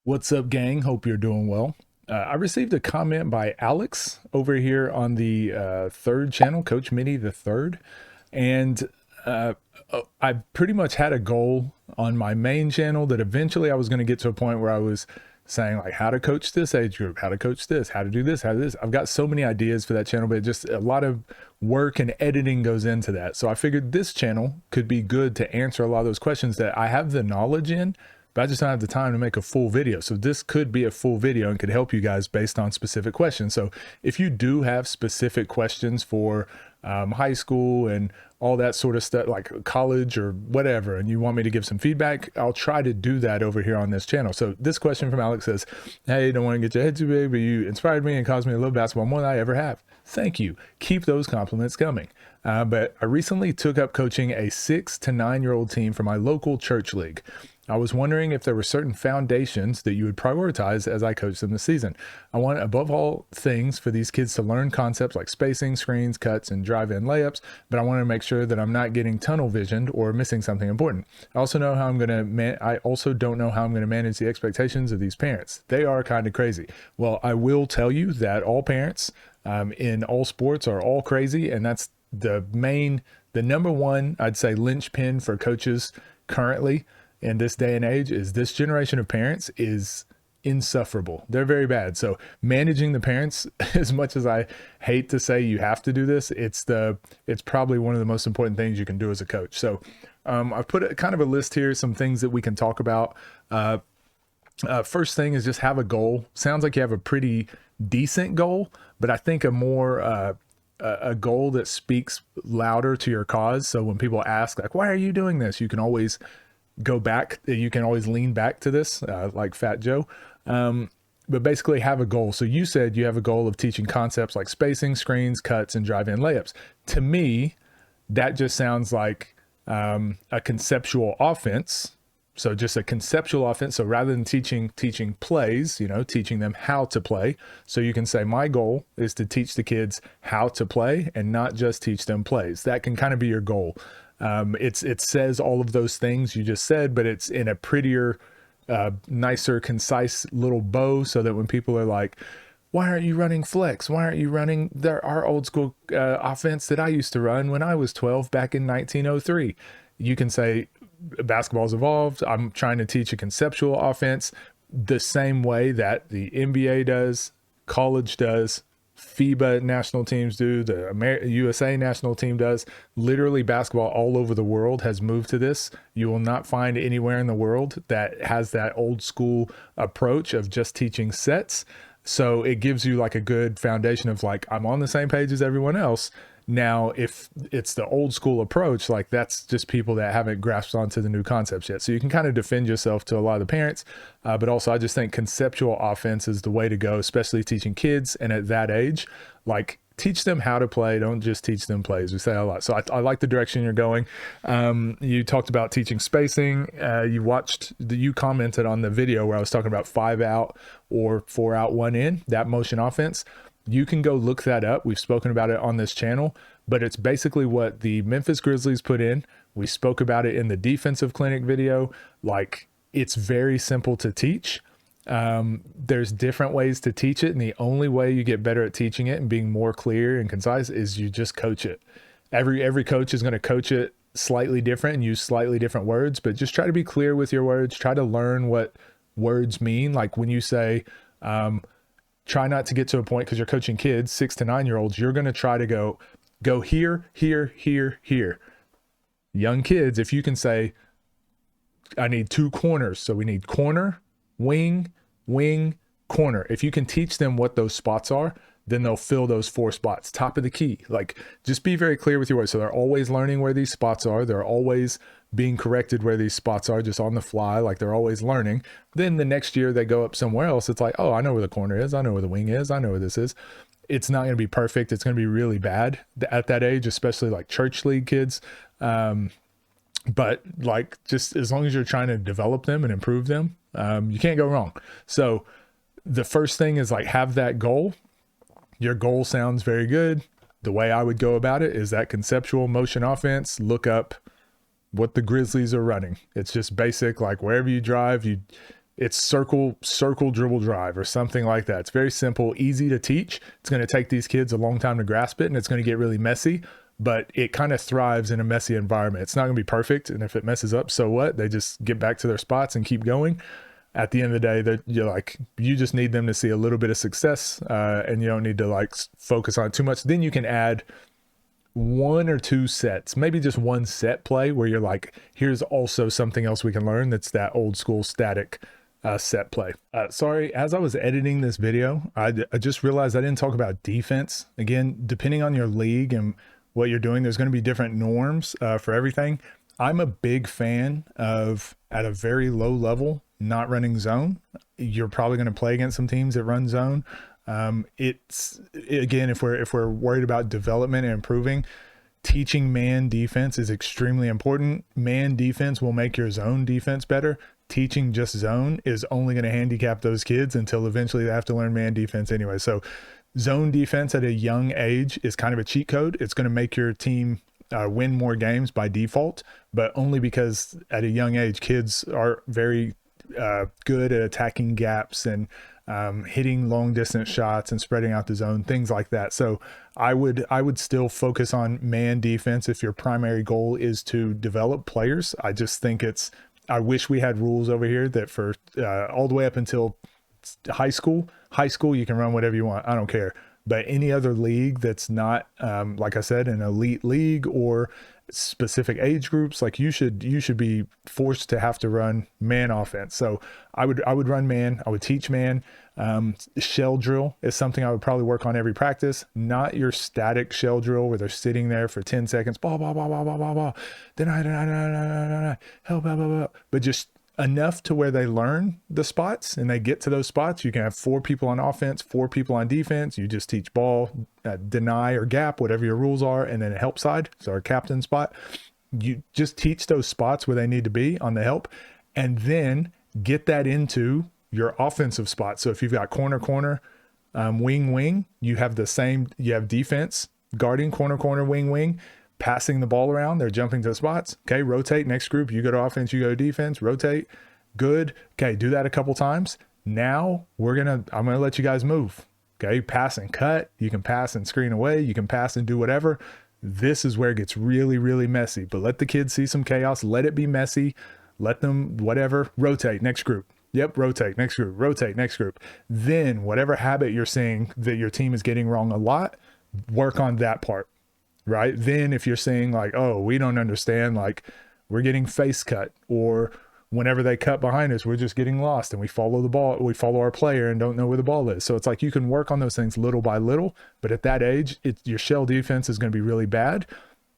What's up, gang? Hope you're doing well. I received a comment by Alex over here on the third channel, Coach Mitty the third, and I pretty much had a goal on my main channel that eventually I was going to get to a point where I was saying like how to coach this age group, how to coach this, how to do this, how to do this. I've got so many ideas for that channel, but just a lot of work and editing goes into that. So I figured this channel could be good to answer a lot of those questions that I have the knowledge in, but I just don't have the time to make a full video. So this could be a full video and could help you guys based on specific questions. So if you do have specific questions for high school and all that sort of stuff, like college or whatever, and you want me to give some feedback, I'll try to do that over here on this channel. So this question from Alex says, hey, don't want to get your head too big, but you inspired me and caused me to love basketball more than I ever have. Thank you. Keep those compliments coming. But I recently took up coaching a 6 to 9-year-old team for my local church league. I was wondering if there were certain foundations that you would prioritize as I coach them this season. I want, above all things, for these kids to learn concepts like spacing, screens, cuts, and drive-in layups, but I want to make sure that I'm not getting tunnel visioned or missing something important. I also don't know how I'm going to manage the expectations of these parents. They are kind of crazy. Well, I will tell you that all parents in all sports are all crazy, and that's the number one, I'd say, linchpin for coaches currently in this day and age is this generation of parents is insufferable. They're very bad. So managing the parents, as much as I hate to say you have to do this, it's probably one of the most important things you can do as a coach. So I've put kind of a list here, some things that we can talk about. First thing is just have a goal. Sounds like you have a pretty decent goal, but I think a goal that speaks louder to your cause. So when people ask like, why are you doing this? You can always go back. You can always lean back to this, like Fat Joe. But basically have a goal. So you said you have a goal of teaching concepts like spacing, screens, cuts, and drive-in layups. To me, that just sounds like a conceptual offense. So just a conceptual offense. So rather than teaching plays, teaching them how to play. So you can say my goal is to teach the kids how to play and not just teach them plays. That can kind of be your goal. It says all of those things you just said, but it's in a prettier, nicer, concise little bow so that when people are like, why aren't you running flex? Why aren't you running our old school offense that I used to run when I was 12 back in 1903? You can say basketball's evolved. I'm trying to teach a conceptual offense the same way that the NBA does, college does, FIBA national teams do, the USA national team does. Literally basketball all over the world has moved to this. You will not find anywhere in the world that has that old school approach of just teaching sets. So it gives you like a good foundation of like, I'm on the same page as everyone else. Now, if it's the old school approach, like that's just people that haven't grasped onto the new concepts yet. So you can kind of defend yourself to a lot of the parents, but also I just think conceptual offense is the way to go, especially teaching kids. And at that age, like teach them how to play. Don't just teach them plays. We say a lot. So I like the direction you're going. You talked about teaching spacing. You commented on the video where I was talking about 5 out or 4 out, 1 in, that motion offense. You can go look that up. We've spoken about it on this channel, but it's basically what the Memphis Grizzlies put in. We spoke about it in the defensive clinic video. Like, it's very simple to teach. There's different ways to teach it, and the only way you get better at teaching it and being more clear and concise is you just coach it. Every coach is going to coach it slightly different and use slightly different words, but just try to be clear with your words. Try to learn what words mean. Like when you say, try not to get to a point, because you're coaching kids, 6 to 9-year-olds, you're going to try to go here, here, here, here. Young kids, if you can say, I need 2 corners. So we need corner, wing, corner. If you can teach them what those spots are, then they'll fill those 4 spots. Top of the key. Like, just be very clear with your words. So they're always learning where these spots are. They're always being corrected where these spots are, just on the fly. Like, they're always learning. Then the next year they go up somewhere else. It's like, oh, I know where the corner is. I know where the wing is. I know where this is. It's not going to be perfect. It's going to be really bad at that age, especially like church league kids. But like, just as long as you're trying to develop them and improve them, you can't go wrong. So the first thing is like, have that goal. Your goal sounds very good. The way I would go about it is that conceptual motion offense. Look up what the Grizzlies are running. It's just basic, like wherever you drive, you It's circle, dribble, drive, or something like that. It's very simple, easy to teach. It's going to take these kids a long time to grasp it, and it's going to get really messy, but it kind of thrives in a messy environment. It's not going to be perfect, and if it messes up, so what? They just get back to their spots and keep going. At the end of the day, that you just need them to see a little bit of success, and you don't need to like focus on it too much. Then you can add one or two sets, maybe just one set play where you're like, here's also something else we can learn. That's that old school static set play. Sorry, as I was editing this video, I just realized I didn't talk about defense. Again, depending on your league and what you're doing, there's going to be different norms for everything. I'm a big fan of, at a very low level, not running zone. You're probably going to play against some teams that run zone. It's, again, if we're worried about development and improving, teaching man defense is extremely important. Man defense will make your zone defense better. Teaching just zone is only going to handicap those kids until eventually they have to learn man defense anyway. So zone defense at a young age is kind of a cheat code. It's going to make your team win more games by default, but only because at a young age, kids are very good at attacking gaps and hitting long distance shots and spreading out the zone, things like that. So I would still focus on man defense if your primary goal is to develop players. I just think I wish we had rules over here that for all the way up until high school, you can run whatever you want. I don't care. But any other league that's not, like I said, an elite league or specific age groups, like you should be forced to have to run man offense. So I would run man. I would teach man. Shell drill is something I would probably work on every practice. Not your static shell drill where they're sitting there for 10 seconds, blah blah blah blah blah blah blah. Help, but just enough to where they learn the spots and they get to those spots. You can have 4 people on offense, 4 people on defense. You just teach ball, deny or gap, whatever your rules are, and then a help side, so our captain spot. You just teach those spots where they need to be on the help, and then get that into your offensive spot. So if you've got corner, wing, you have the same, you have defense, guarding, corner, wing, passing the ball around, they're jumping to the spots. Okay, rotate, next group, you go to offense, you go to defense, rotate, good. Okay, do that a couple times. Now I'm gonna let you guys move. Okay, pass and cut, you can pass and screen away, you can pass and do whatever. This is where it gets really, really messy, but let the kids see some chaos, let it be messy, let them, whatever, rotate, next group. Yep, rotate, next group, rotate, next group. Then whatever habit you're seeing that your team is getting wrong a lot, work on that part. Right? Then if you're saying like, oh, we don't understand, like we're getting face cut, or whenever they cut behind us, we're just getting lost and we follow the ball, we follow our player and don't know where the ball is. So it's like you can work on those things little by little, but at that age, your shell defense is going to be really bad,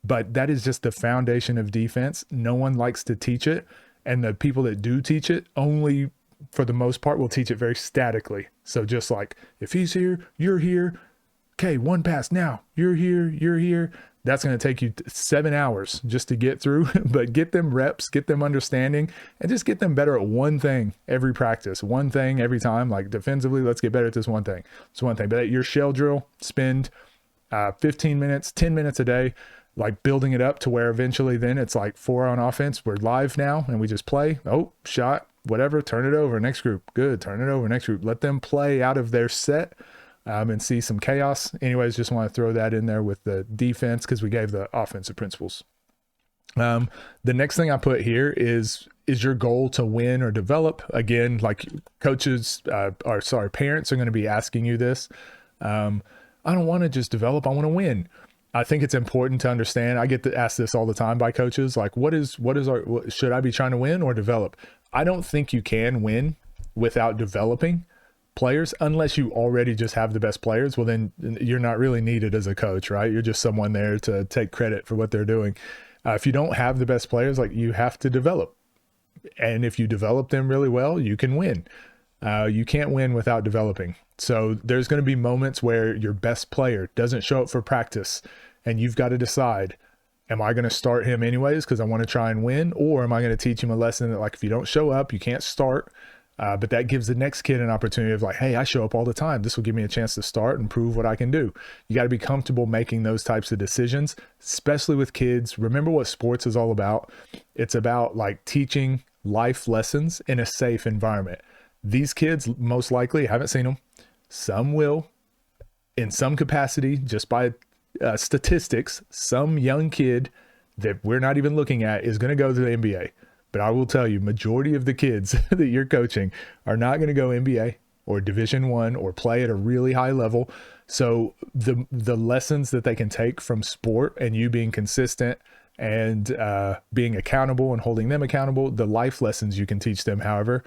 but that is just the foundation of defense. No one likes to teach it. And the people that do teach it only, for the most part, will teach it very statically. So just like, if he's here, you're here. Okay, one pass now, you're here. That's going to take you 7 hours just to get through, but get them reps, get them understanding, and just get them better at one thing every practice, one thing every time. Like defensively, let's get better at this one thing. It's one thing. But at your shell drill, spend 15 minutes, 10 minutes a day, like building it up to where eventually then it's like 4 on offense. We're live now and we just play. Oh, shot, whatever, turn it over, next group. Good, turn it over, next group. Let them play out of their set. And see some chaos. Anyways, just want to throw that in there with the defense because we gave the offensive principles. The next thing I put here is your goal to win or develop? Again, like parents are going to be asking you this. I don't want to just develop, I want to win. I think it's important to understand. I get asked this all the time by coaches, like should I be trying to win or develop? I don't think you can win without developing players unless you already just have the best players. Well, then you're not really needed as a coach, right? You're just someone there to take credit for what they're doing. If you don't have the best players, like you have to develop. And if you develop them really well, you can win. You can't win without developing. So there's going to be moments where your best player doesn't show up for practice and you've got to decide, am I going to start him anyways because I want to try and win? Or am I going to teach him a lesson that like, if you don't show up, you can't start. But that gives the next kid an opportunity of like, hey, I show up all the time. This will give me a chance to start and prove what I can do. You got to be comfortable making those types of decisions, especially with kids. Remember what sports is all about. It's about like teaching life lessons in a safe environment. These kids most likely haven't seen them. Some will in some capacity, just by statistics. Some young kid that we're not even looking at is going to go to the NBA. But I will tell you, majority of the kids that you're coaching are not going to go NBA or Division I or play at a really high level. So the lessons that they can take from sport and you being consistent and being accountable and holding them accountable, the life lessons you can teach them, however,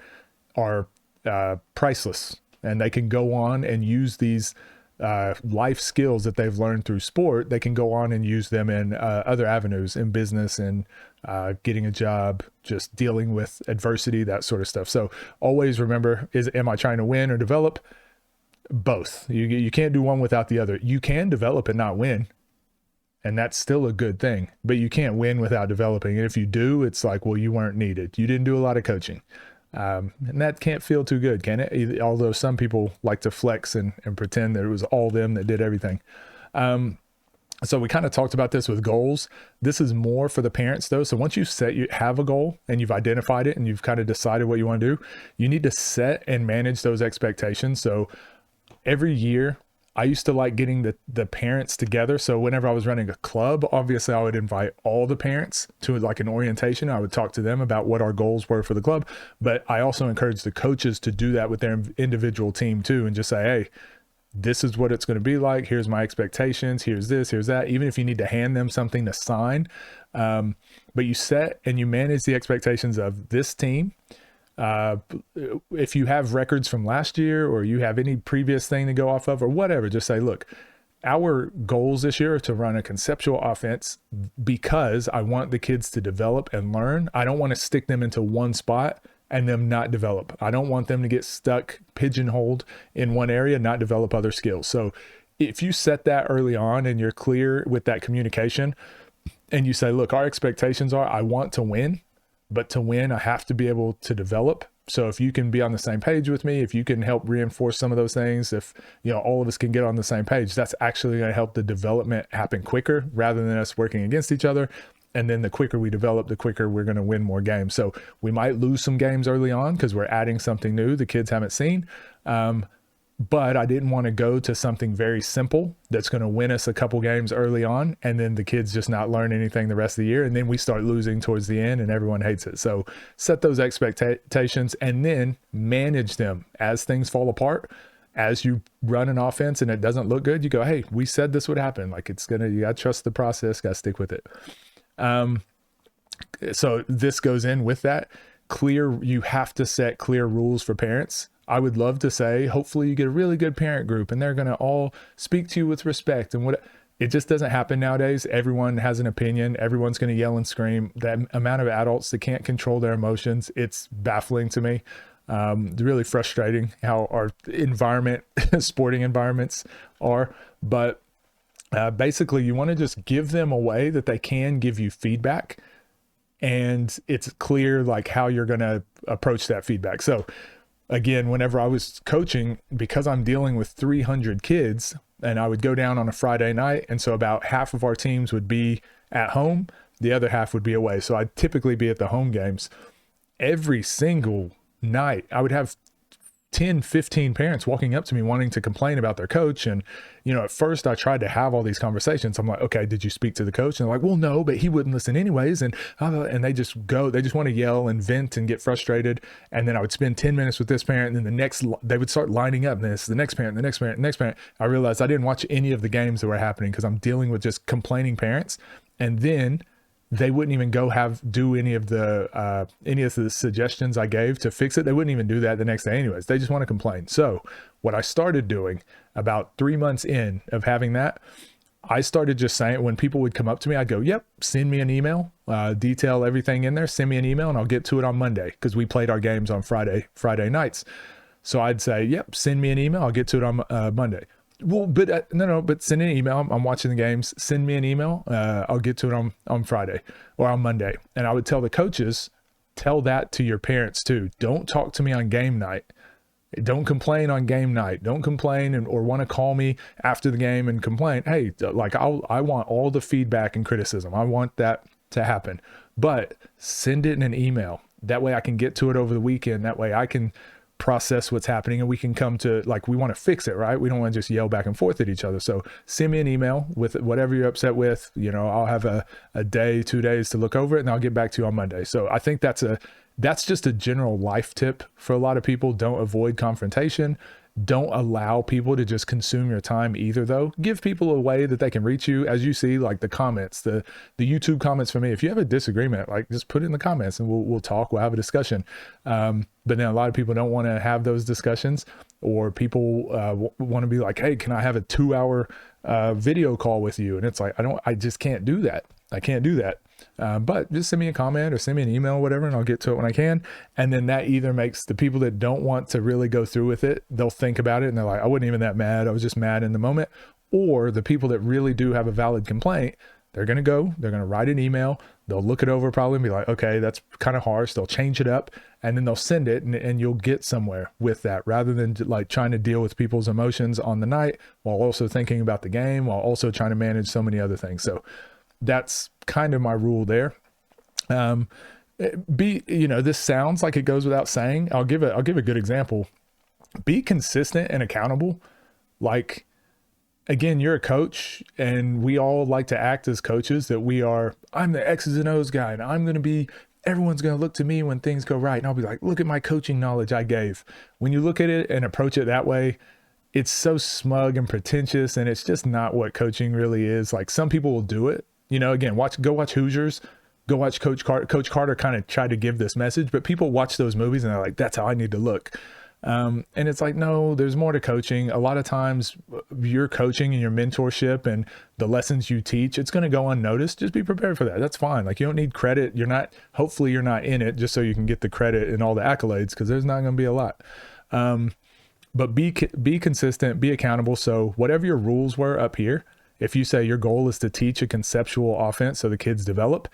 are priceless. And they can go on and use these life skills that they've learned through sport. They can go on and use them in other avenues, in business and getting a job, just dealing with adversity, that sort of stuff. So always remember, am I trying to win or develop? Both. You can't do one without the other. You can develop and not win, and that's still a good thing, but you can't win without developing. And if you do, it's like, well, you weren't needed. You didn't do a lot of coaching. And that can't feel too good, can it? Although some people like to flex and pretend that it was all them that did everything. So we kind of talked about this with goals. This is more for the parents though. So once you have a goal and you've identified it and you've kind of decided what you want to do, you need to set and manage those expectations. So every year, I used to like getting the parents together. So whenever I was running a club, obviously I would invite all the parents to like an orientation. I would talk to them about what our goals were for the club. But I also encourage the coaches to do that with their individual team too, and just say, hey, this is what it's going to be like. Here's my expectations. Here's this, here's that. Even if you need to hand them something to sign. But you set and you manage the expectations of this team. If you have records from last year or you have any previous thing to go off of or whatever, just say, look, our goals this year are to run a conceptual offense because I want the kids to develop and learn. I don't want to stick them into one spot and them not develop. I don't want them to get stuck, pigeonholed in one area, not develop other skills. So if you set that early on and you're clear with that communication and you say, look, our expectations are, I want to win. But to win, I have to be able to develop. So if you can be on the same page with me, if you can help reinforce some of those things, if all of us can get on the same page, that's actually going to help the development happen quicker rather than us working against each other. And then the quicker we develop, the quicker we're going to win more games. So we might lose some games early on because we're adding something new the kids haven't seen. But I didn't want to go to something very simple that's going to win us a couple games early on, and then the kids just not learn anything the rest of the year, and then we start losing towards the end and everyone hates it. So set those expectations and then manage them as things fall apart. As you run an offense and it doesn't look good, you go, hey, we said this would happen. Like you got to trust the process, got to stick with it. So this goes in with that. You have to set clear rules for parents. I would love to say, hopefully you get a really good parent group and they're going to all speak to you with respect and what it just doesn't happen nowadays. Everyone has an opinion. Everyone's going to yell and scream. That amount of adults that can't control their emotions. It's baffling to me. It's really frustrating how our environment, sporting environments are, but basically you want to just give them a way that they can give you feedback and it's clear like how you're going to approach that feedback. So again, whenever I was coaching, because I'm dealing with 300 kids and I would go down on a Friday night. And so about half of our teams would be at home. The other half would be away. So I'd typically be at the home games. Every single night, I would have 10, 15 parents walking up to me wanting to complain about their coach. And, at first I tried to have all these conversations. I'm like, okay, did you speak to the coach? And they're like, well, no, but he wouldn't listen anyways. And they just want to yell and vent and get frustrated. And then I would spend 10 minutes with this parent. And then they would start lining up. And this is the next parent, the next parent, the next parent. I realized I didn't watch any of the games that were happening because I'm dealing with just complaining parents. And then they wouldn't even do any of the suggestions I gave to fix it. They wouldn't even do that the next day anyways. They just want to complain. So what I started doing about 3 months in of having that, I started just saying, when people would come up to me, I'd go, yep, send me an email, detail everything in there, send me an email and I'll get to it on Monday because we played our games on Friday nights. So I'd say, yep, send me an email. I'll get to it on Monday. Well, but but send an email. I'm watching the games. Send me an email. I'll get to it on Friday or on Monday. And I would tell the coaches, tell that to your parents too. Don't talk to me on game night. Don't complain on game night. Don't complain or want to call me after the game and complain. Hey, like I want all the feedback and criticism. I want that to happen, but send it in an email. That way I can get to it over the weekend. That way I can process what's happening, and we can come to, like, we want to fix it, right? We don't want to just yell back and forth at each other. So send me an email with whatever you're upset with. I'll have a day, 2 days to look over it, and I'll get back to you on Monday. So I think that's just a general life tip for a lot of people. Don't avoid confrontation. Don't allow people to just consume your time either, though. Give people a way that they can reach you. As you see, like the comments, the YouTube comments for me, if you have a disagreement, like, just put it in the comments and we'll talk, we'll have a discussion. But then a lot of people don't want to have those discussions, or people want to be like, hey, can I have a 2-hour video call with you? And it's like, I just can't do that. I can't do that. But just send me a comment or send me an email or whatever, and I'll get to it when I can. And then that either makes the people that don't want to really go through with it, they'll think about it and they're like, I wasn't even that mad, I was just mad in the moment. Or the people that really do have a valid complaint, they're going to write an email, they'll look it over probably and be like, okay, that's kind of harsh. They'll change it up, and then they'll send it, and you'll get somewhere with that, rather than like trying to deal with people's emotions on the night while also thinking about the game, while also trying to manage so many other things. So that's kind of my rule there. This sounds like it goes without saying. I'll give a good example. Be consistent and accountable. Like, again, you're a coach, and we all like to act as coaches that I'm the X's and O's guy, and everyone's going to look to me when things go right. And I'll be like, look at my coaching knowledge I gave. When you look at it and approach it that way, it's so smug and pretentious, and it's just not what coaching really is. Like, some people will do it. Again, go watch Hoosiers, go watch Coach Carter. Coach Carter kind of tried to give this message, but people watch those movies and they're like, that's how I need to look. And it's like, no, there's more to coaching. A lot of times your coaching and your mentorship and the lessons you teach, it's going to go unnoticed. Just be prepared for that. That's fine. Like, you don't need credit. Hopefully you're not in it just so you can get the credit and all the accolades, because there's not going to be a lot. But be consistent, be accountable. So whatever your rules were up here, if you say your goal is to teach a conceptual offense so the kids develop,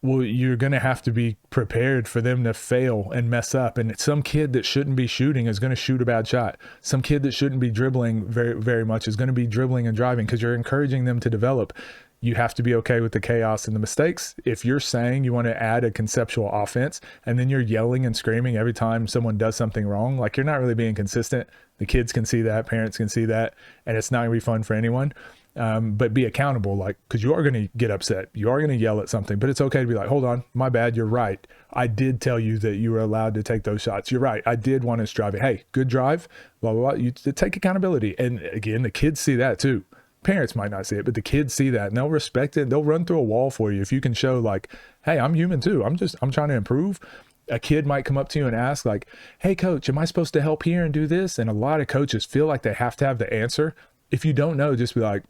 well, you're going to have to be prepared for them to fail and mess up. And some kid that shouldn't be shooting is going to shoot a bad shot. Some kid that shouldn't be dribbling very, very much is going to be dribbling and driving, because you're encouraging them to develop. You have to be okay with the chaos and the mistakes. If you're saying you want to add a conceptual offense and then you're yelling and screaming every time someone does something wrong, like, you're not really being consistent. The kids can see that, parents can see that, and it's not going to be fun for anyone. But be accountable, like, because you are going to get upset. You are going to yell at something, but it's okay to be like, hold on, my bad. You're right. I did tell you that you were allowed to take those shots. You're right. I did want us driving. Hey, good drive, blah, blah, blah. You take accountability. And again, the kids see that too. Parents might not see it, but the kids see that, and they'll respect it. They'll run through a wall for you if you can show, like, hey, I'm human too. I'm trying to improve. A kid might come up to you and ask, like, hey, coach, am I supposed to help here and do this? And a lot of coaches feel like they have to have the answer. If you don't know, just be like,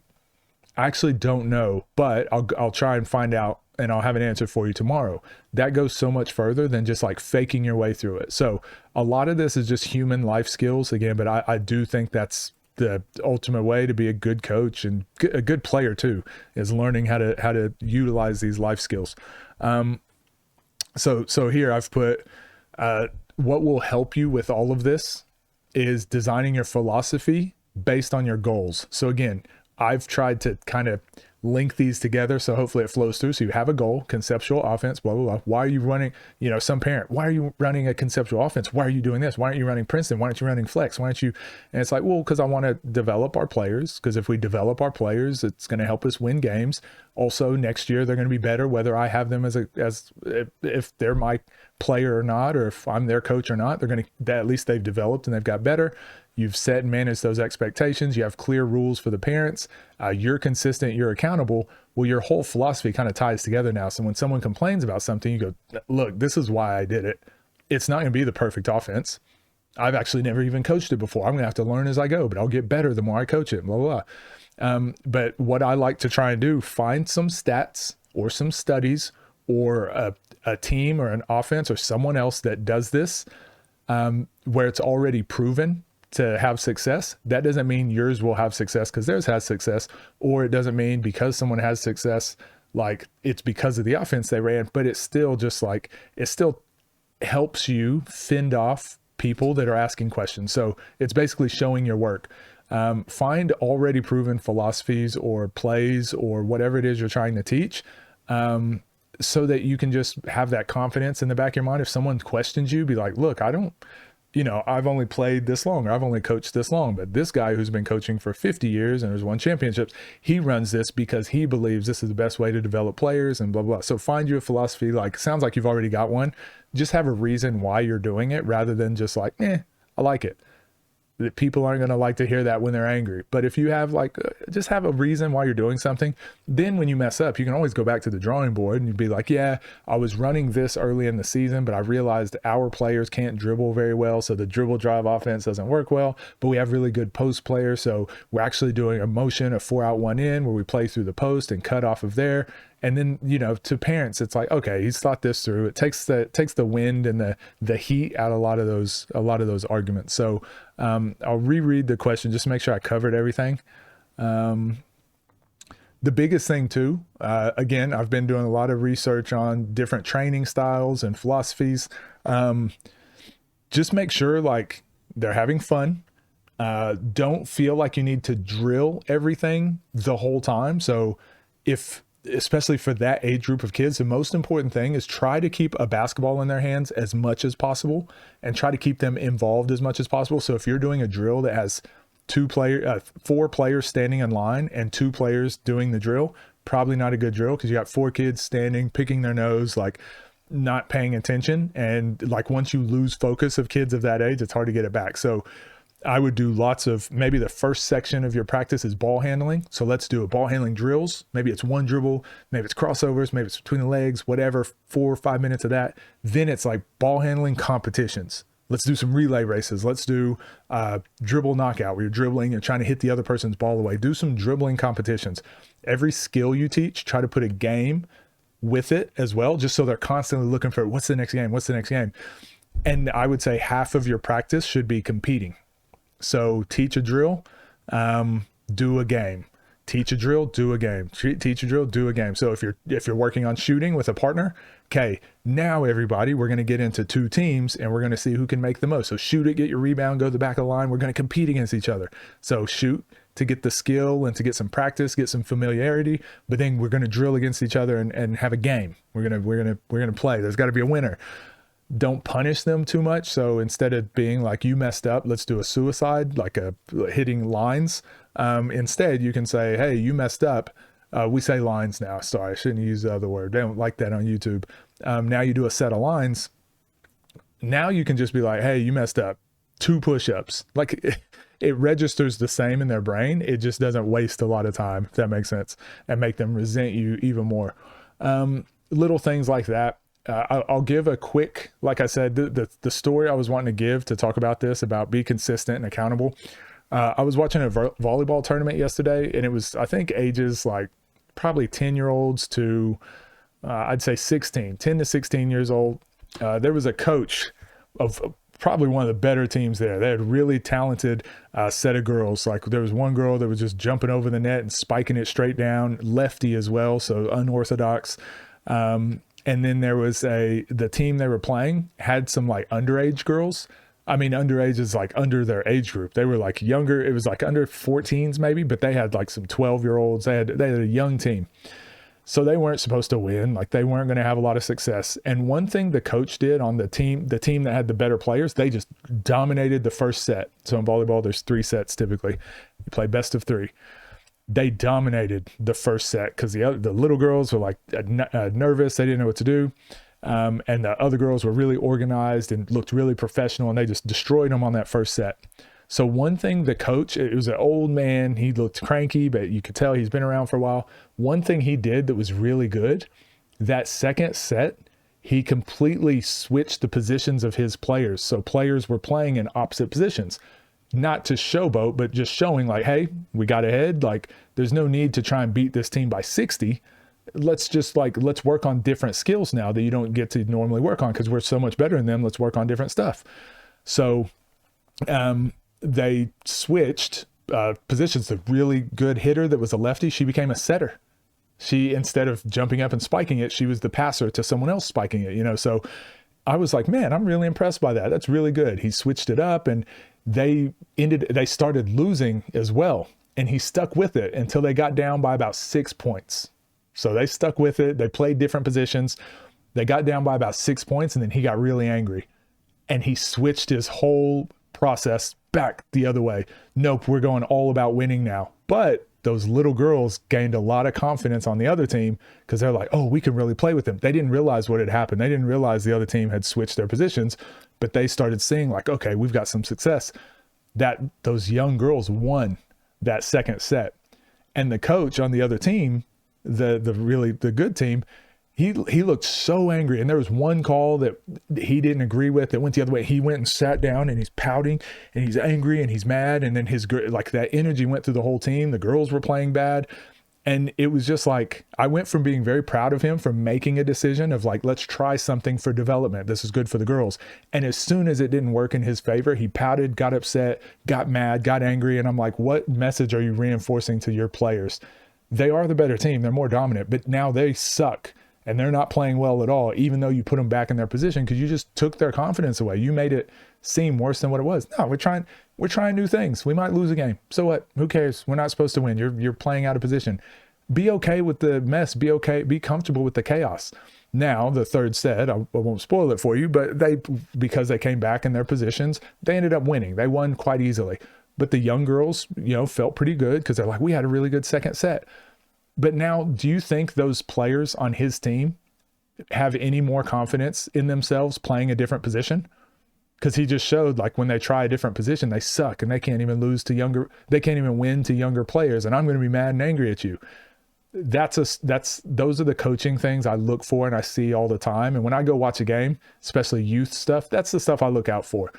I actually don't know, but I'll try and find out, and I'll have an answer for you tomorrow. That goes so much further than just like faking your way through it. So a lot of this is just human life skills again, but I do think that's the ultimate way to be a good coach and a good player too, is learning how to utilize these life skills. So here I've put, what will help you with all of this is designing your philosophy based on your goals. So again, I've tried to kind of link these together, so hopefully it flows through. So you have a goal, conceptual offense, blah, blah, blah. Why are you running, some parent, why are you running a conceptual offense? Why are you doing this? Why aren't you running Princeton? Why aren't you running flex? Why aren't you? And it's like, well, because I want to develop our players, because if we develop our players, it's going to help us win games. Also, next year, they're going to be better, whether I have them if they're my player or not, or if I'm their coach or not, at least they've developed and they've got better. You've set and managed those expectations. You have clear rules for the parents. You're consistent. You're accountable. Well, your whole philosophy kind of ties together now. So when someone complains about something, you go, look, this is why I did it. It's not going to be the perfect offense. I've actually never even coached it before. I'm going to have to learn as I go, but I'll get better the more I coach it, blah, blah, blah. But what I like to try and do, find some stats or some studies or a team or an offense or someone else that does this, where it's already proven to have success. That doesn't mean yours will have success because theirs has success, or it doesn't mean because someone has success, like it's because of the offense they ran, but it's still just like, it still helps you fend off people that are asking questions. So it's basically showing your work. Find already proven philosophies or plays or whatever it is you're trying to teach, so that you can just have that confidence in the back of your mind. If someone questions you, be like, look, I don't I've only played this long, or I've only coached this long, but this guy who's been coaching for 50 years and has won championships, he runs this because he believes this is the best way to develop players and blah, blah. So find you a philosophy, like, sounds like you've already got one. Just have a reason why you're doing it rather than just like, I like it. That people aren't going to like to hear that when they're angry. But if you have just have a reason why you're doing something, then when you mess up, you can always go back to the drawing board and you'd be like, yeah, I was running this early in the season, but I realized our players can't dribble very well. So the dribble drive offense doesn't work well, but we have really good post players. So we're actually doing a motion of 4 out 1 in where we play through the post and cut off of there. And then, to parents, it's like, okay, he's thought this through. It takes the wind and the heat out of a lot of those arguments. So I'll reread the question just to make sure I covered everything. The biggest thing too, again, I've been doing a lot of research on different training styles and philosophies. Just make sure like they're having fun. Don't feel like you need to drill everything the whole time. So especially for that age group of kids, the most important thing is try to keep a basketball in their hands as much as possible and try to keep them involved as much as possible. So if you're doing a drill that has 4 players standing in line and 2 players doing the drill, probably not a good drill because you got 4 kids standing, picking their nose, like not paying attention. And like once you lose focus of kids of that age, it's hard to get it back. So I would do lots of, maybe the first section of your practice is ball handling. So let's do a ball handling drills. Maybe it's 1 dribble, maybe it's crossovers, maybe it's between the legs, whatever, 4 or 5 minutes of that. Then it's like ball handling competitions. Let's do some relay races. Let's do dribble knockout where you're dribbling and trying to hit the other person's ball away. Do some dribbling competitions. Every skill you teach, try to put a game with it as well, just so they're constantly looking for what's the next game, what's the next game. And I would say half of your practice should be competing. So teach a drill, do a game. Teach a drill, do a game. Teach a drill, do a game. So if you're working on shooting with a partner, okay, now everybody, we're going to get into 2 teams and we're going to see who can make the most. So shoot it, get your rebound, go to the back of the line. We're going to compete against each other. So shoot to get the skill and to get some practice, get some familiarity, but then we're going to drill against each other and have a game. We're going to play. There's got to be a winner. Don't punish them too much. So instead of being like, you messed up, let's do a suicide, like a hitting lines. Instead, you can say, hey, you messed up. We say lines now. Sorry, I shouldn't use the other word. They don't like that on YouTube. Now you do a set of lines. Now you can just be like, hey, you messed up. 2 push-ups. Like it registers the same in their brain. It just doesn't waste a lot of time, if that makes sense, and make them resent you even more. Little things like that. I'll give a quick, like I said, the story I was wanting to give to talk about this, about be consistent and accountable. I was watching a volleyball tournament yesterday, and it was, I think, ages like probably 10-year-olds to, I'd say 10 to 16 years old. There was a coach of probably one of the better teams there. They had really talented set of girls. Like there was one girl that was just jumping over the net and spiking it straight down, lefty as well, so unorthodox. And then there was the team they were playing had some like underage girls. I mean, underage is like under their age group. They were like younger. It was like under 14s maybe, but they had like some 12-year-olds. They had a young team. So they weren't supposed to win. Like they weren't going to have a lot of success. And one thing the coach did on the team that had the better players, they just dominated the first set. So in volleyball, there's 3 sets typically. You play best of 3. They dominated the first set because the little girls were like nervous. They didn't know what to do. And the other girls were really organized and looked really professional, and they just destroyed them on that first set. So one thing the coach, it was an old man. He looked cranky, but you could tell he's been around for a while. One thing he did that was really good, that second set, he completely switched the positions of his players. So players were playing in opposite positions. Not to showboat, but just showing like, hey, we got ahead. Like there's no need to try and beat this team by 60. Let's work on different skills now that you don't get to normally work on because we're so much better than them. Let's work on different stuff. So they switched positions. The really good hitter that was a lefty, she became a setter. She, instead of jumping up and spiking it, she was the passer to someone else spiking it, So I was like, man, I'm really impressed by that. That's really good. He switched it up, and they started losing as well. And he stuck with it until they got down by about 6 points. So they stuck with it. They played different positions. They got down by about 6 points, and then he got really angry. and he switched his whole process back the other way. Nope, we're going all about winning now. But those little girls gained a lot of confidence on the other team because they're like, oh, we can really play with them. They didn't realize what had happened. They didn't realize the other team had switched their positions, but they started seeing like, okay, we've got some success. That those young girls won that second set. And the coach on the other team, the good team, he looked so angry. And there was one call that he didn't agree with that went the other way. He went and sat down and he's pouting and he's angry and he's mad. And then like that energy went through the whole team. The girls were playing bad. And it was just like, I went from being very proud of him for making a decision of like, let's try something for development. This is good for the girls. And as soon as it didn't work in his favor, he pouted, got upset, got mad, got angry. And I'm like, what message are you reinforcing to your players? They are the better team. They're more dominant, but now they suck. And they're not playing well at all, even though you put them back in their position because you just took their confidence away. You made it seem worse than what it was. No, we're trying new things. We might lose a game. So what? Who cares? We're not supposed to win. You're playing out of position. Be okay with the mess. Be okay. Be comfortable with the chaos. Now, the third set, I won't spoil it for you, but because they came back in their positions, they ended up winning. They won quite easily. But the young girls, felt pretty good because they're like, we had a really good second set. But now, do you think those players on his team have any more confidence in themselves playing a different position? Because he just showed like when they try a different position, they suck and they can't even they can't even win to younger players. And I'm going to be mad and angry at you. Those are the coaching things I look for and I see all the time. And when I go watch a game, especially youth stuff, that's the stuff I look out for.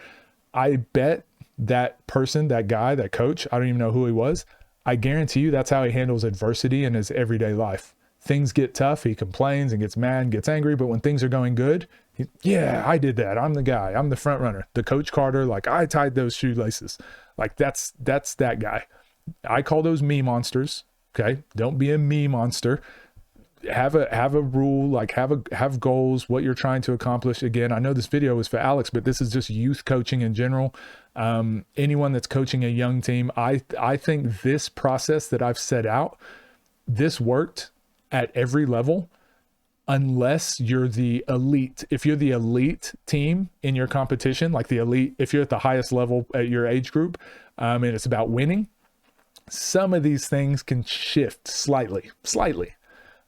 I bet that person, that guy, that coach, I don't even know who he was. I guarantee you that's how he handles adversity in his everyday life. Things get tough, he complains and gets mad and gets angry, but when things are going good, yeah, I did that. I'm the guy. I'm the front runner. The Coach Carter, like I tied those shoelaces. Like that's that guy. I call those me monsters. Okay. Don't be a me monster. Have a rule, like have goals, what you're trying to accomplish. Again, I know this video was for Alex, but this is just youth coaching in general. Anyone that's coaching a young team, I think this process that I've set out, this worked at every level, unless you're the elite. If you're the elite team in your competition, like the elite, if you're at the highest level at your age group, and it's about winning, some of these things can shift slightly.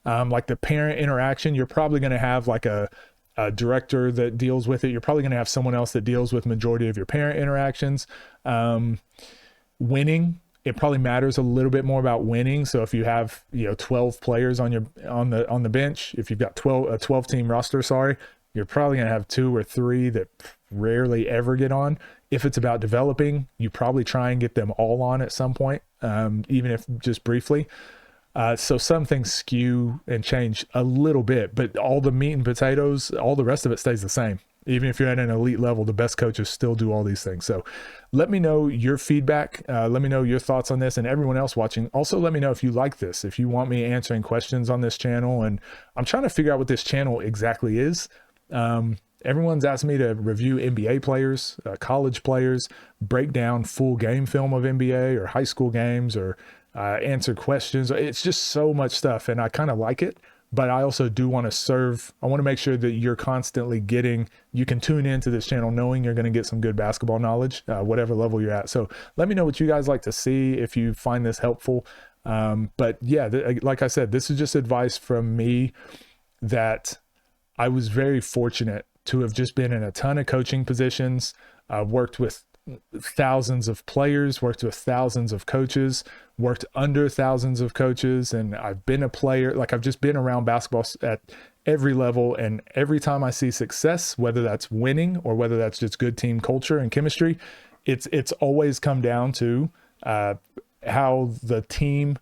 Like the parent interaction, you're probably going to have like a director that deals with it. You're probably going to have someone else that deals with majority of your parent interactions. Winning, it probably matters a little bit more about winning. So if you have 12 players on the bench, if you've got a 12 team roster, you're probably going to have 2 or 3 that rarely ever get on. If it's about developing, you probably try and get them all on at some point, even if just briefly. So some things skew and change a little bit, but all the meat and potatoes, all the rest of it stays the same. Even if you're at an elite level, the best coaches still do all these things. So let me know your feedback. Let me know your thoughts on this, and everyone else watching. Also, let me know if you like this, if you want me answering questions on this channel. And I'm trying to figure out what this channel exactly is. Everyone's asked me to review NBA players, college players, break down full game film of NBA or high school games, or answer questions. It's just so much stuff, and I kind of like it, but I also do want to I want to make sure that you're constantly you can tune into this channel knowing you're going to get some good basketball knowledge, whatever level you're at. So let me know what you guys like to see, if you find this helpful. But yeah, like I said, this is just advice from me that I was very fortunate to have just been in a ton of coaching positions, worked with thousands of players, worked with thousands of coaches, worked under thousands of coaches. And I've been a player, like I've just been around basketball at every level. And every time I see success, whether that's winning or whether that's just good team culture and chemistry, it's always come down to how the team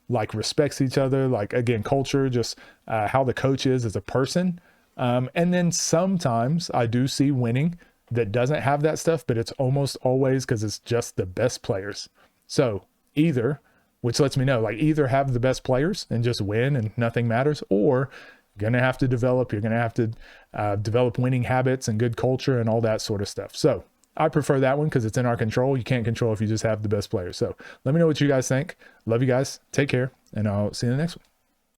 like respects each other. Like again, culture, just how the coach is as a person. And then sometimes I do see winning that doesn't have that stuff, but it's almost always because it's just the best players. So which lets me know, like either have the best players and just win and nothing matters, or you're going to have to develop winning habits and good culture and all that sort of stuff. So I prefer that one because it's in our control. You can't control if you just have the best players. So let me know what you guys think. Love you guys. Take care, and I'll see you in the next one.